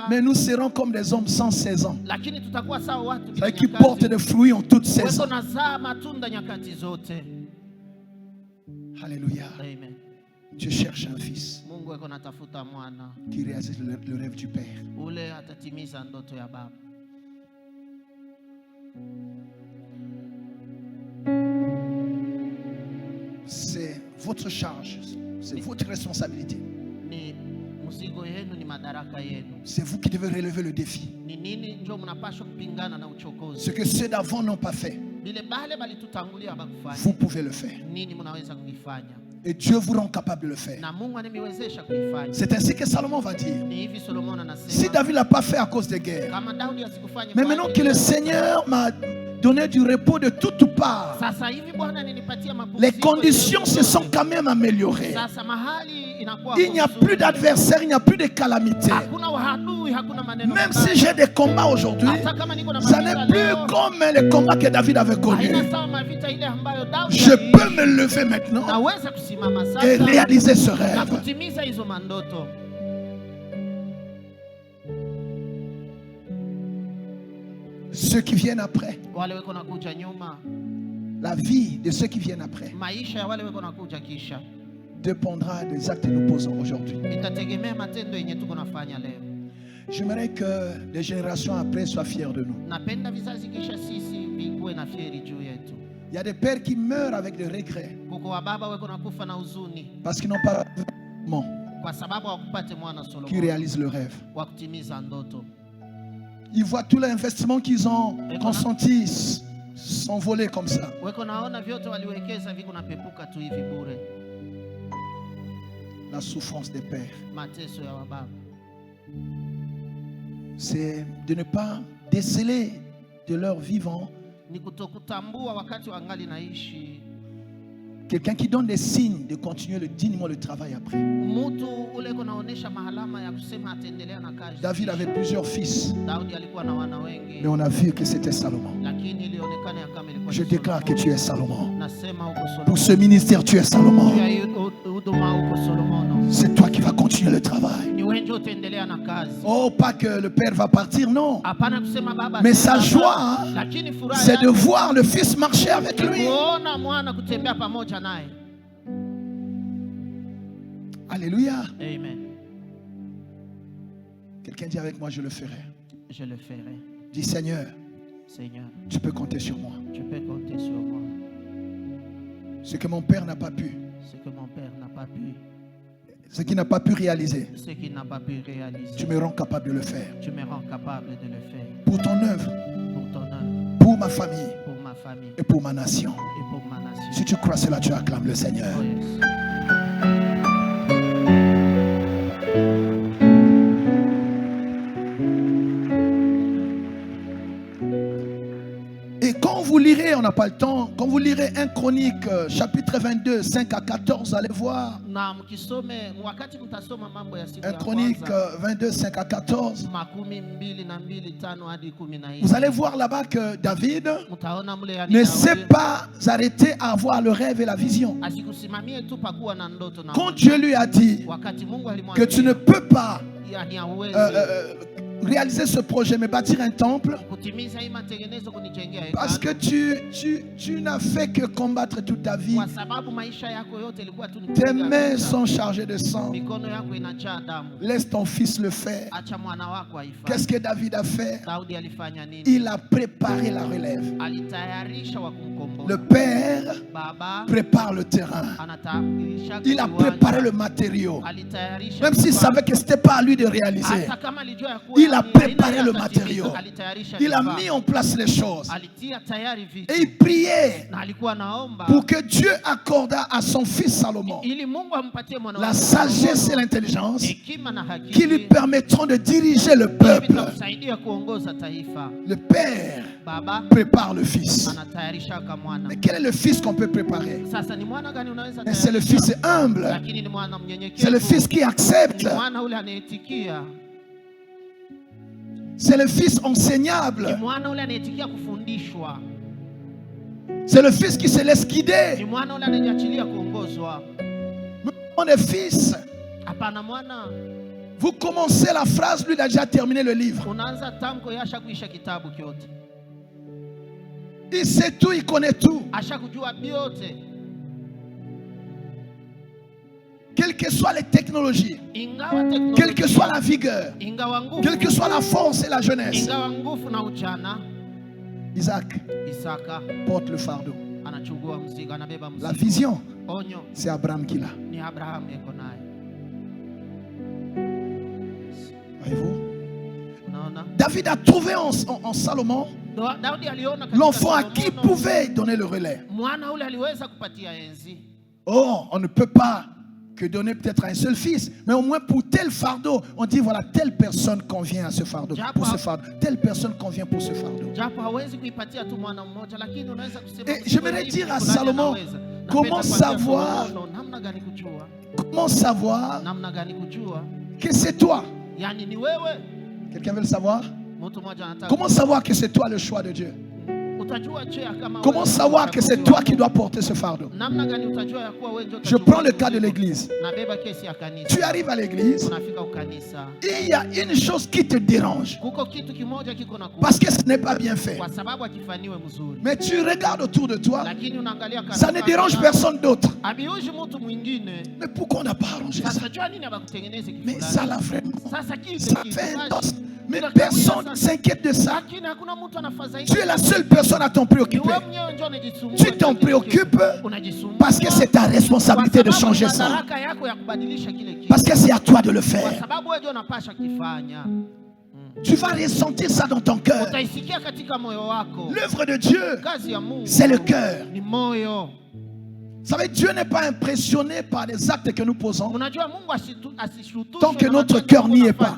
mais nous serons comme des hommes sans saison, qui portent des fruits en toutes saisons. Alléluia. Tu cherches un fils qui réalise le rêve du Père. C'est votre charge, c'est votre responsabilité. C'est vous qui devez relever le défi. Ce que ceux d'avant n'ont pas fait, vous pouvez le faire. Et Dieu vous rend capable de le faire. C'est ainsi que Salomon va dire. Si David ne l'a pas fait à cause des guerres, mais maintenant que le Seigneur m'a donné du repos de toutes parts. Les conditions se sont quand même améliorées. Il n'y a plus d'adversaires, il n'y a plus de calamités. Même si j'ai des combats aujourd'hui, ça n'est plus comme les combats que David avait connus. Je peux me lever maintenant et réaliser ce rêve. Ceux qui viennent après, la vie de ceux qui viennent après dépendra des actes que nous posons aujourd'hui. J'aimerais que les générations après soient fiers de nous. Il y a des pères qui meurent avec des regrets parce qu'ils n'ont pas qui réalisent le rêve. Ils voient tout l'investissement qu'ils ont consenti s'envoler comme ça. La souffrance des pères, c'est de ne pas déceler de leur vivant quelqu'un qui donne des signes de continuer dignement le travail après. David avait plusieurs fils, mais on a vu que c'était Salomon. Je déclare que tu es Salomon. Pour ce ministère, tu es Salomon. C'est toi qui vas continuer le travail. Oh, pas que le père va partir, non. Mais sa joie, c'est de voir le fils marcher avec lui. Alléluia. Amen. Quelqu'un dit avec moi, je le ferai. Je le ferai. Dis Seigneur, Seigneur, tu peux compter sur moi. Tu peux compter sur moi. Ce que mon père n'a pas pu. Ce que mon père n'a pas pu. Ce qu'il n'a pas pu réaliser. Ce qu'il n'a pas pu réaliser. Tu me rends capable de le faire. Tu me rends capable de le faire. Pour ton œuvre. Pour ton œuvre. Pour ma famille. Pour ma famille. Et pour ma nation. Et pour ma nation. Si tu crois cela, tu acclames le Seigneur. Oh, yes. Vous lirez, on n'a pas le temps, quand vous lirez 1 Chronique chapitre 22 5 à 14, allez voir 1 Chronique 22 5 à 14, vous allez voir là-bas que David ne s'est pas arrêté à avoir le rêve et la vision. Quand Dieu lui a dit que tu ne peux pas réaliser ce projet, mais bâtir un temple, parce que tu n'as fait que combattre toute ta vie. Tes mains sont chargées de sang. Laisse ton fils le faire. Qu'est-ce que David a fait? Il a préparé la relève. Le père prépare le terrain. Il a préparé le matériau. Même s'il savait que ce n'était pas à lui de réaliser, il a préparé le matériau. Il a mis en place les choses. Et il priait pour que Dieu accordât à son fils Salomon la sagesse et l'intelligence qui lui permettront de diriger le peuple. Le père prépare le fils. Mais quel est le fils qu'on peut préparer? C'est le fils humble. C'est le fils qui accepte. C'est le fils enseignable. C'est le fils qui se laisse guider. On est fils. Vous commencez la phrase, lui il a déjà terminé le livre. Il sait tout, il connaît tout. Quelles que soient les technologies, quelle que soit la vigueur, quelle que soit la force et la jeunesse, Isaac porte le fardeau. La vision, c'est Abraham qui l'a. Voyez-vous? David a trouvé en Salomon l'enfant à qui il pouvait donner le relais. Oh, on ne peut pas que donner peut-être à un seul fils, mais au moins pour tel fardeau, on dit voilà, telle personne convient à ce fardeau, pour ce fardeau, telle personne convient pour ce fardeau. Et j'aimerais dire à Salomon, comment savoir que c'est toi? Quelqu'un veut le savoir? Comment savoir que c'est toi le choix de Dieu? Comment savoir que c'est toi qui dois porter ce fardeau? Je prends le cas de l'église. Tu arrives à l'église et il y a une chose qui te dérange parce que ce n'est pas bien fait. Mais tu regardes autour de toi, ça ne dérange personne d'autre. Mais pourquoi on n'a pas arrangé ça? Mais ça l'a vraiment. Ça fait un dos. Mais personne ne s'inquiète de ça. Tu es la seule personne à t'en préoccuper. Tu t'en préoccupes parce que c'est ta responsabilité de changer ça. Parce que c'est à toi de le faire. Tu vas ressentir ça dans ton cœur. L'œuvre de Dieu, c'est le cœur. Vous savez, Dieu n'est pas impressionné par les actes que nous posons tant que notre cœur n'y est pas.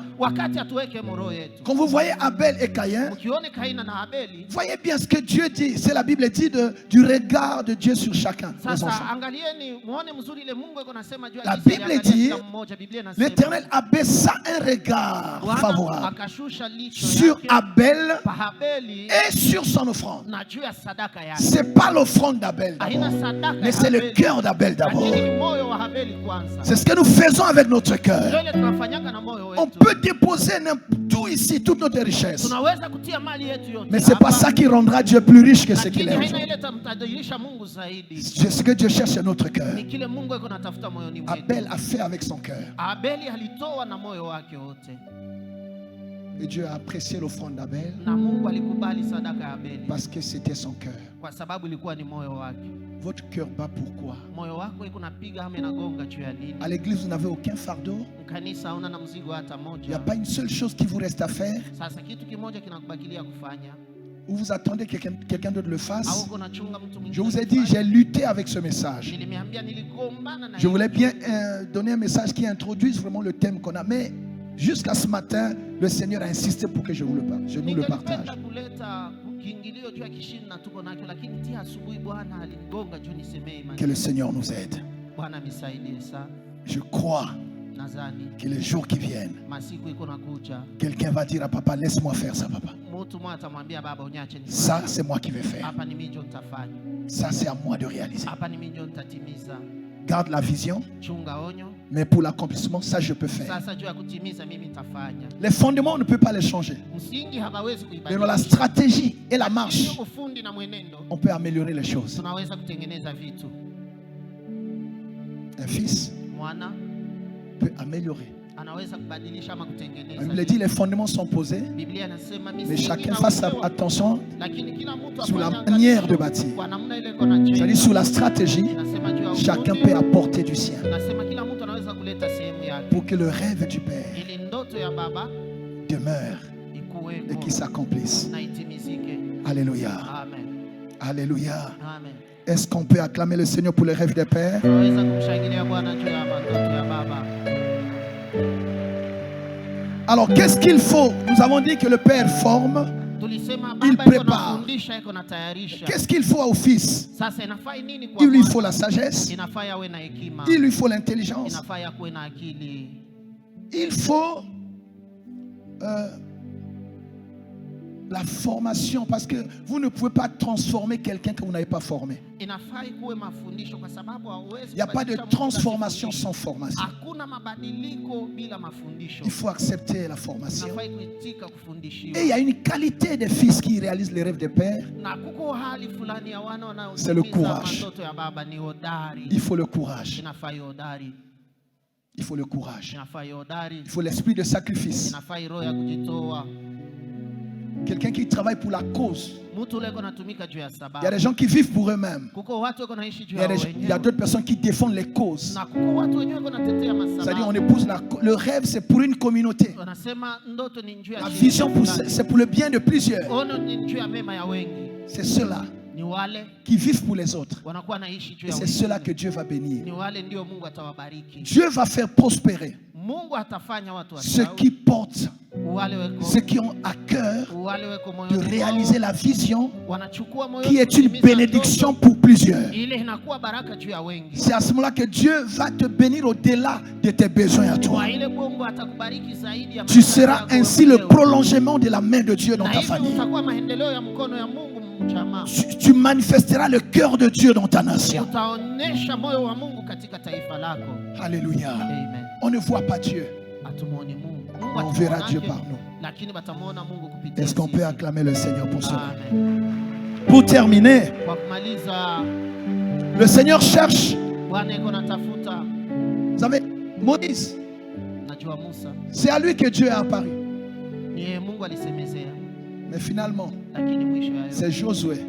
Quand vous voyez Abel et Caïn, voyez bien ce que Dieu dit. C'est la Bible dit du regard de Dieu sur chacun des enfants. La Bible dit l'Éternel abaissa un regard favorable sur Abel et sur son offrande. Ce n'est pas l'offrande d'Abel d'abord, mais c'est le cœur d'Abel d'abord. C'est ce que nous faisons avec notre cœur. On peut déposer tout ici, toute notre richesse, mais ce n'est pas ça qui rendra Dieu plus riche que ce qu'il est aujourd'hui. C'est ce que Dieu cherche, c'est notre cœur. Abel a fait avec son cœur. Et Dieu a apprécié l'offrande d'Abel parce que c'était son cœur. Votre cœur bat pourquoi? À l'église, vous n'avez aucun fardeau. Il n'y a pas une seule chose qui vous reste à faire. Ou vous attendez que quelqu'un d'autre le fasse. Je vous ai dit, j'ai lutté avec ce message. Je voulais bien donner un message qui introduise vraiment le thème qu'on a. Mais jusqu'à ce matin, le Seigneur a insisté pour que je nous le partage. Que le Seigneur nous aide. Je crois que les jours qui viennent, quelqu'un va dire à papa, laisse-moi faire ça, papa. Ça, c'est moi qui vais faire. Ça, c'est à moi de réaliser. Garde la vision, mais pour l'accomplissement, ça je peux faire. Les fondements, on ne peut pas les changer. Mais dans la stratégie et la marche, on peut améliorer les choses. Un fils peut améliorer. La Bible dit les fondements sont posés, mais chacun fasse attention sur la manière de bâtir. C'est-à-dire sur la stratégie, chacun peut apporter du sien pour que le rêve du Père demeure et qu'il s'accomplisse. Alléluia. Alléluia. Est-ce qu'on peut acclamer le Seigneur pour le rêve des pères? Alors, qu'est-ce qu'il faut? Nous avons dit que le Père forme, il prépare. Qu'est-ce qu'il faut au Fils? Il lui faut la sagesse, il lui faut l'intelligence, il faut la formation, parce que vous ne pouvez pas transformer quelqu'un que vous n'avez pas formé. Il n'y a pas de transformation sans formation. Il faut accepter la formation. Et il y a une qualité des fils qui réalisent les rêves des pères. C'est le courage. Il faut le courage. Il faut le courage. Il faut l'esprit de sacrifice. Quelqu'un qui travaille pour la cause. Il y a des gens qui vivent pour eux-mêmes. Il y a d'autres personnes qui défendent les causes. C'est-à-dire on épouse le rêve, c'est pour une communauté. La vision, c'est pour le bien de plusieurs. C'est cela. qui vivent pour les autres. Et c'est cela que Dieu va bénir. Dieu va faire prospérer ceux qui portent, ceux qui ont à cœur de réaliser la vision qui est une bénédiction pour plusieurs. C'est à ce moment-là que Dieu va te bénir au-delà de tes besoins à toi. Tu seras ainsi le prolongement de la main de Dieu dans ta famille. Tu manifesteras le cœur de Dieu dans ta nation. Alléluia. On ne voit pas Dieu. On verra Dieu par nous. Est-ce qu'on peut acclamer le Seigneur pour cela? Pour terminer, le Seigneur cherche. Vous savez, Moïse, c'est à lui que Dieu est apparu. Mais finalement, c'est Josué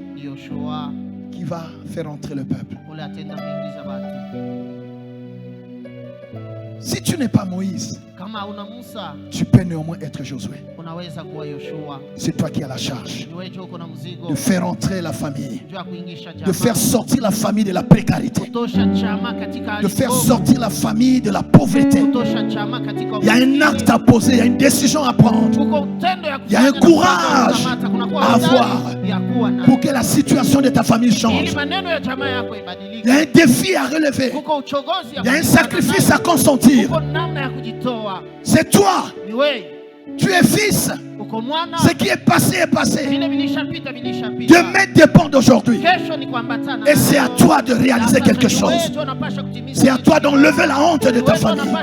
qui va faire entrer le peuple. Si tu n'es pas Moïse, tu peux néanmoins être Josué. C'est toi qui as la charge de faire entrer la famille, de faire sortir la famille de la précarité, de faire sortir la famille de la pauvreté. Il y a un acte à poser, il y a une décision à prendre, il y a un courage à avoir pour que la situation de ta famille change. Il y a un défi à relever, il y a un sacrifice à consentir. C'est toi. Tu es fils. Ce qui est passé est passé. Demain dépend d'aujourd'hui. Et c'est à toi de réaliser quelque chose. C'est à toi d'enlever la honte de ta famille.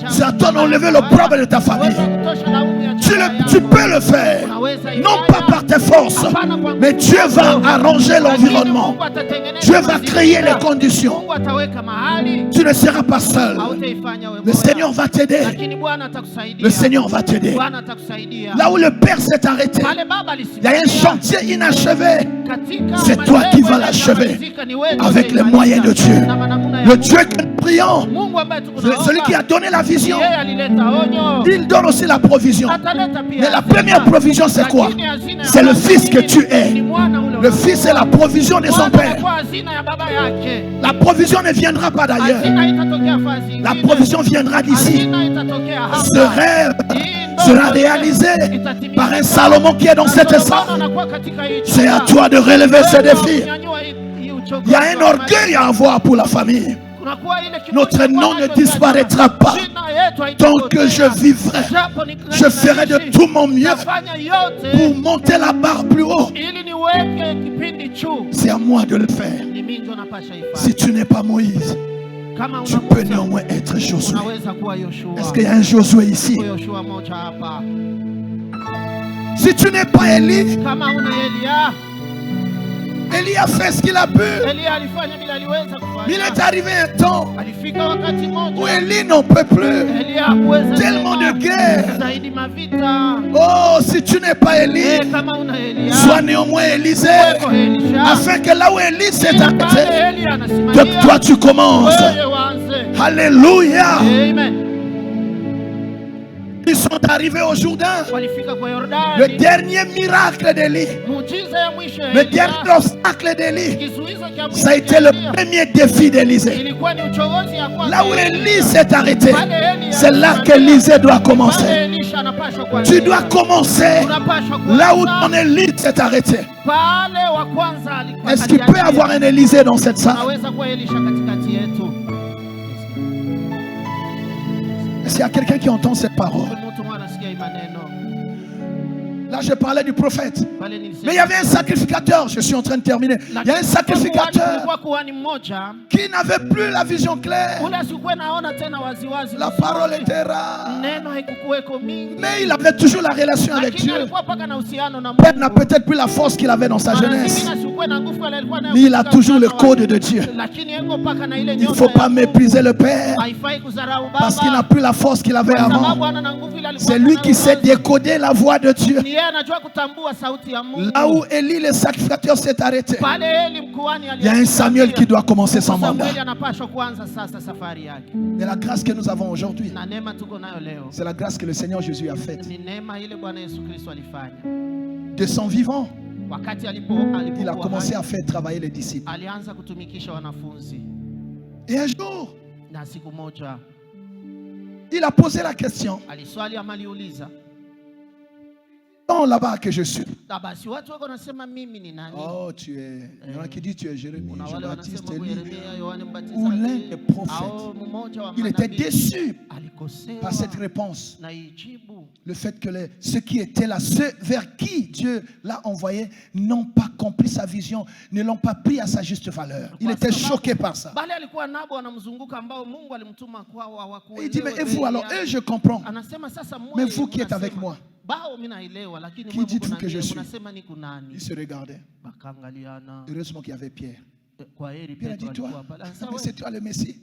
C'est à toi d'enlever le problème de ta famille. Tu peux le faire. Non pas par tes forces, mais Dieu va arranger l'environnement. Dieu va créer les conditions. Tu ne seras pas seul. Le Seigneur va t'aider. Le Seigneur va t'aider. Là où le Père s'est arrêté, il y a un chantier inachevé. C'est toi qui vas l'achever avec les moyens de Dieu. Le Dieu que nous prions, celui qui a donné la vision, il donne aussi la provision. Mais la première provision, c'est quoi? C'est le Fils que tu es. Le Fils est la provision de son Père. La provision ne viendra pas d'ailleurs. La provision viendra d'ici. Ce rêve sera réalisé par un Salomon qui est dans cette salle. C'est à toi de relever ce défi. Il y a un orgueil à avoir pour la famille. Notre nom ne disparaîtra pas. Tant que je vivrai, je ferai de tout mon mieux pour monter la barre plus haut. C'est à moi de le faire. Si tu n'es pas Moïse, tu peux néanmoins être Josué. Est-ce qu'il y a un Josué ici? Si tu n'es pas Élie, Élie a fait ce qu'il a pu. Il est arrivé un temps où Élie n'en peut plus. Tellement de guerre. Oh, si tu n'es pas Élie, sois néanmoins Élisée, afin que là où Élie s'est arrêté, que toi tu commences. Alléluia. Ils sont arrivés au Jourdain. Le dernier miracle d'Élie, le dernier obstacle d'Élie, ça a été le premier défi d'Élisée. Là où Élie s'est arrêté, c'est là qu'Élisée doit commencer. Tu dois commencer là où ton Élie s'est arrêté. Est-ce qu'il peut y avoir un Élisée dans cette salle? Est-ce qu'il y a quelqu'un qui entend cette parole? Là, je parlais du prophète. Mais il y avait un sacrificateur. Je suis en train de terminer. Il y a un sacrificateur qui n'avait plus la vision claire. La parole était rare. Mais il avait toujours la relation avec Dieu. Père n'a peut-être plus la force qu'il avait dans sa jeunesse. Mais il a toujours le code de Dieu. Il ne faut pas mépriser le Père parce qu'il n'a plus la force qu'il avait avant. C'est lui qui sait décoder la voix de Dieu. Là où Élie le sacrificateur s'est arrêté, il y a un Samuel qui doit commencer son mandat. Mais la grâce que nous avons aujourd'hui, c'est la grâce que le Seigneur Jésus a faite. De son vivant, il a commencé à faire travailler les disciples. Et un jour, il a posé la question. Non, là-bas que je suis. Oh, tu es. Il y en a qui disent tu es Jérémie, Jean-Baptiste, Élie, ou l'un des prophètes. Il était déçu par cette réponse. Le fait que ceux qui étaient là, ceux vers qui Dieu l'a envoyé, n'ont pas compris sa vision, ne l'ont pas pris à sa juste valeur. Il était choqué par ça. Il dit, mais et vous alors, eux je comprends. Mais vous qui êtes avec moi, qui dites-vous que je suis? Il se regardait. Heureusement qu'il y avait Pierre. Pierre a dit, toi, c'est toi le Messie.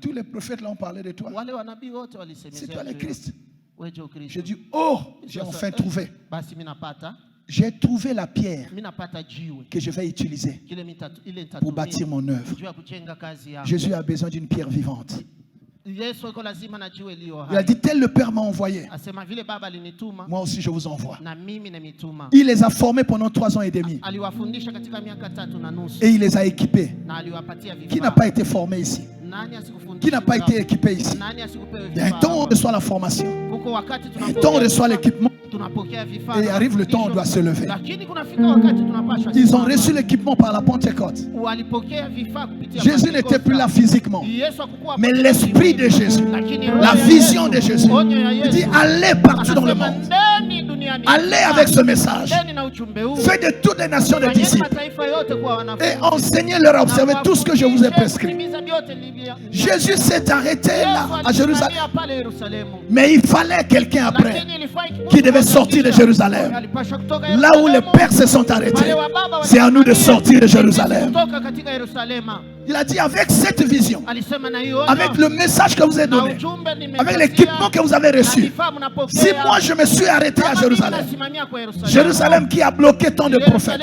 Tous les prophètes l'ont parlé de toi. C'est toi le Christ. Je dis, oh, j'ai enfin trouvé. J'ai trouvé la pierre que je vais utiliser pour bâtir mon œuvre. Jésus a besoin d'une pierre vivante. Il a dit, tel le Père m'a envoyé, moi aussi je vous envoie. Il les a formés pendant 3 ans et demi. Et il les a équipés. Qui n'a pas été formé ici? Qui n'a pas été équipé ici? Il y a un temps où on reçoit la formation, un temps où on reçoit l'équipement, et arrive le temps où on doit se lever. Ils ont reçu l'équipement par la Pentecôte. Jésus n'était plus là physiquement, mais l'esprit de Jésus, la vision de Jésus. Il dit, allez partout dans le monde, allez avec ce message, faites de toutes les nations des disciples et enseignez-leur à observer tout ce que je vous ai prescrit. Jésus s'est arrêté là à Jérusalem, mais il fallait quelqu'un après qui devait sortir de Jérusalem. Là où les pères se sont arrêtés, c'est à nous de sortir de Jérusalem. Il a dit, avec cette vision, avec le message que vous avez donné, avec l'équipement que vous avez reçu, si moi je me suis arrêté à Jérusalem, Jérusalem qui a bloqué tant de prophètes,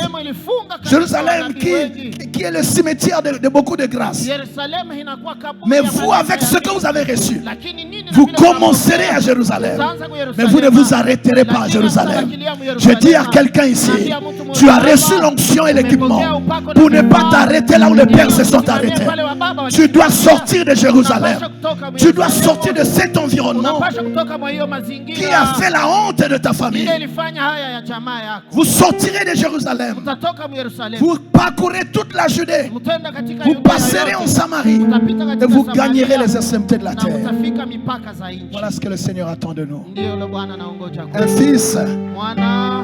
Jérusalem qui est le cimetière de beaucoup de grâce, mais vous, avec ce que vous avez reçu, vous commencerez à Jérusalem, mais vous ne vous arrêterez pas à Jérusalem. Je dis à quelqu'un ici, tu as reçu l'onction et l'équipement pour ne pas t'arrêter là où les pères se sont arrêtés. Tu dois sortir de Jérusalem. Tu dois sortir de cet environnement qui a fait la honte de ta famille. Vous sortirez de Jérusalem. Vous parcourez toute la Judée. Vous passerez en Samarie et vous gagnerez les extrémités de la terre. Voilà ce que le Seigneur attend de nous. Un fils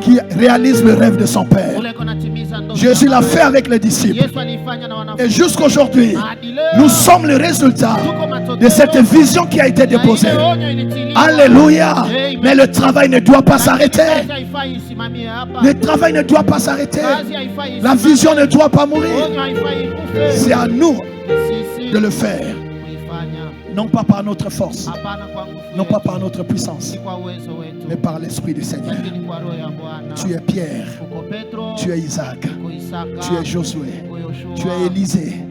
qui réalise le rêve de son père. Jésus l'a fait avec les disciples. Et jusqu'aujourd'hui, nous sommes le résultat de cette vision qui a été déposée. Alléluia. Mais le travail ne doit pas s'arrêter. Le travail ne doit pas s'arrêter. La vision ne doit pas mourir. C'est à nous de le faire. Non pas par notre force, non pas par notre puissance, mais par l'Esprit du Seigneur. Tu es Pierre, tu es Isaac, tu es Josué, tu es Élisée.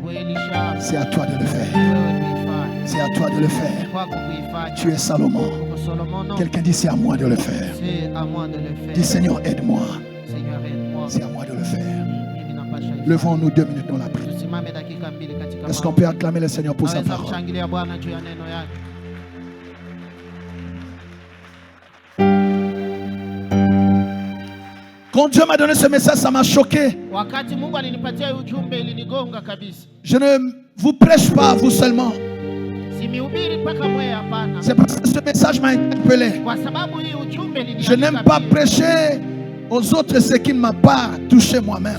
C'est à toi de le faire. C'est à toi de le faire. Tu es Salomon. Quelqu'un dit, c'est à moi de le faire. Dis, Seigneur, aide-moi. C'est à moi de le faire. Levons-nous 2 minutes dans la prière. Est-ce qu'on peut acclamer le Seigneur pour sa parole? Quand Dieu m'a donné ce message, ça m'a choqué. Je ne vous prêche pas, vous seulement. C'est parce que ce message m'a interpellé. Je n'aime pas prêcher aux autres ce qui ne m'a pas touché moi-même.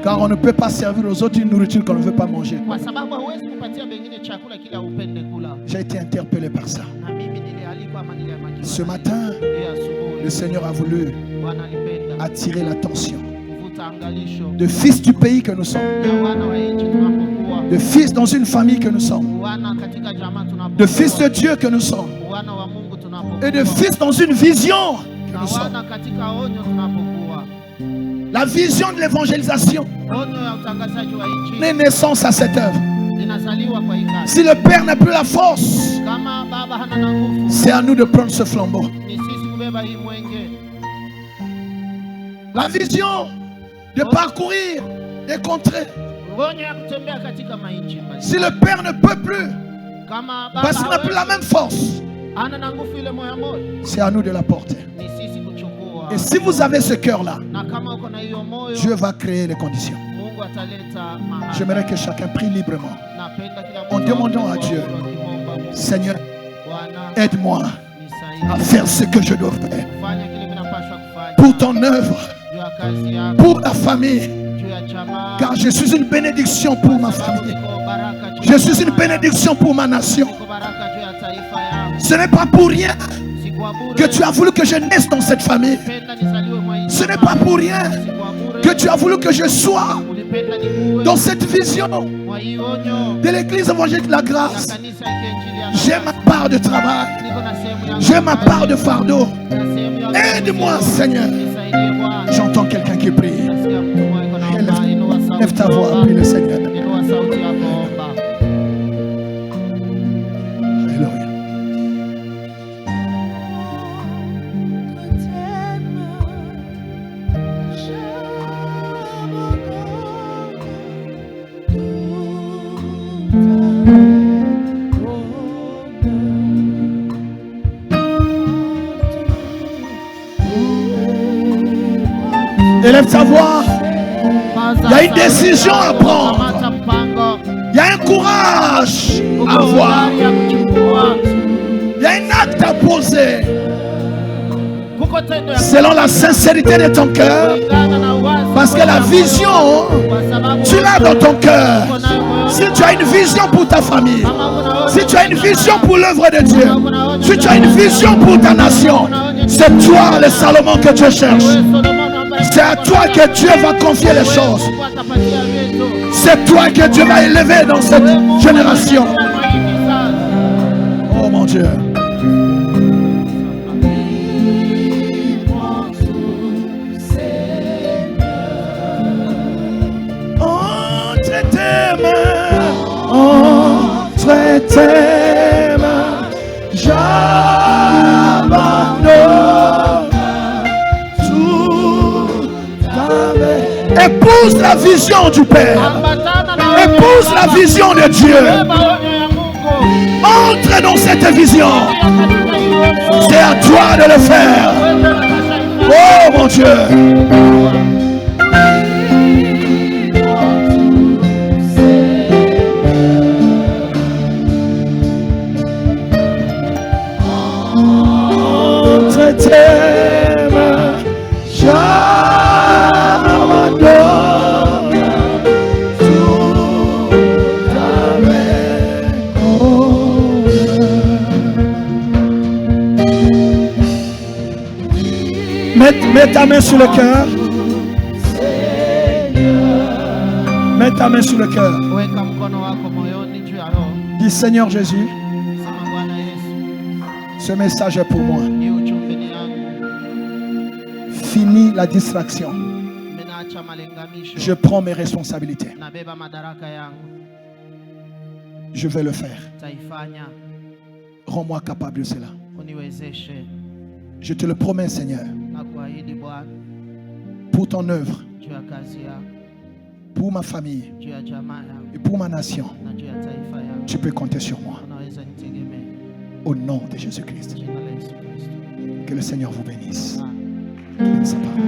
Car on ne peut pas servir aux autres une nourriture qu'on ne veut pas manger. J'ai été interpellé par ça. Ce matin, le Seigneur a voulu attirer l'attention de fils du pays que nous sommes, de fils dans une famille que nous sommes, de fils de Dieu que nous sommes, et de fils dans une vision que nous sommes. La vision de l'évangélisation n'est naissance à cette œuvre. Si le Père n'a plus la force, c'est à nous de prendre ce flambeau. La vision de parcourir des contrées. Si le Père ne peut plus, parce qu'il n'a plus la même force, c'est à nous de la porter. Et si vous avez ce cœur-là, Dieu va créer les conditions. J'aimerais que chacun prie librement en demandant à Dieu, Seigneur, aide-moi à faire ce que je dois faire pour ton œuvre, pour ta famille, car je suis une bénédiction pour ma famille. Je suis une bénédiction pour ma nation. Ce n'est pas pour rien que tu as voulu que je naisse dans cette famille. Ce n'est pas pour rien que tu as voulu que je sois dans cette vision de l'église évangélique de la grâce. J'ai ma part de travail. J'ai ma part de fardeau. Aide-moi, Seigneur. J'entends quelqu'un qui prie. Lève ta voix, prie le Seigneur. Alléluia. Élève ta voix. Il y a une décision à prendre. Il y a un courage à avoir. Il y a un acte à poser. Selon la sincérité de ton cœur. Parce que la vision, tu l'as dans ton cœur. Si tu as une vision pour ta famille, si tu as une vision pour l'œuvre de Dieu, si tu as une vision pour ta nation, c'est toi le Salomon que Dieu cherche. C'est à toi que Dieu va confier les choses. C'est toi que Dieu va élever dans cette génération. Oh mon Dieu. Entre tes mains, entre tes mains, j'abandonne. Épouse la vision du Père. Épouse la vision de Dieu. Entre dans cette vision. C'est à toi de le faire. Oh mon Dieu. Entre tes mains, Mets ta main sur le cœur. Mets ta main sur le cœur. Dis Seigneur Jésus, ce message est pour moi. Finis la distraction. Je prends mes responsabilités. Je vais le faire. Rends-moi capable de cela. Je te le promets, Seigneur. Pour ton œuvre, pour ma famille et pour ma nation, tu peux compter sur moi. Au nom de Jésus-Christ. Que le Seigneur vous bénisse. Bénisse sa parole.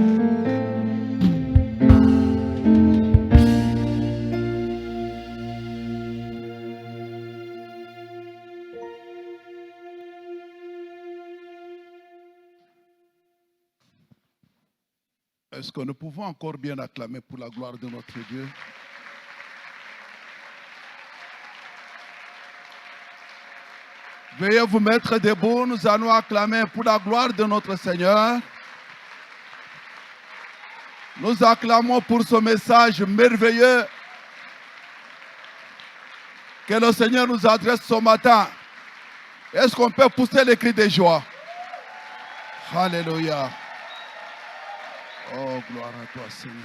Est-ce que nous pouvons encore bien acclamer pour la gloire de notre Dieu? Veuillez vous mettre debout, nous allons acclamer pour la gloire de notre Seigneur. Nous acclamons pour ce message merveilleux que le Seigneur nous adresse ce matin. Est-ce qu'on peut pousser les cris de joie? Alléluia. Oh, gloire à toi, Seigneur.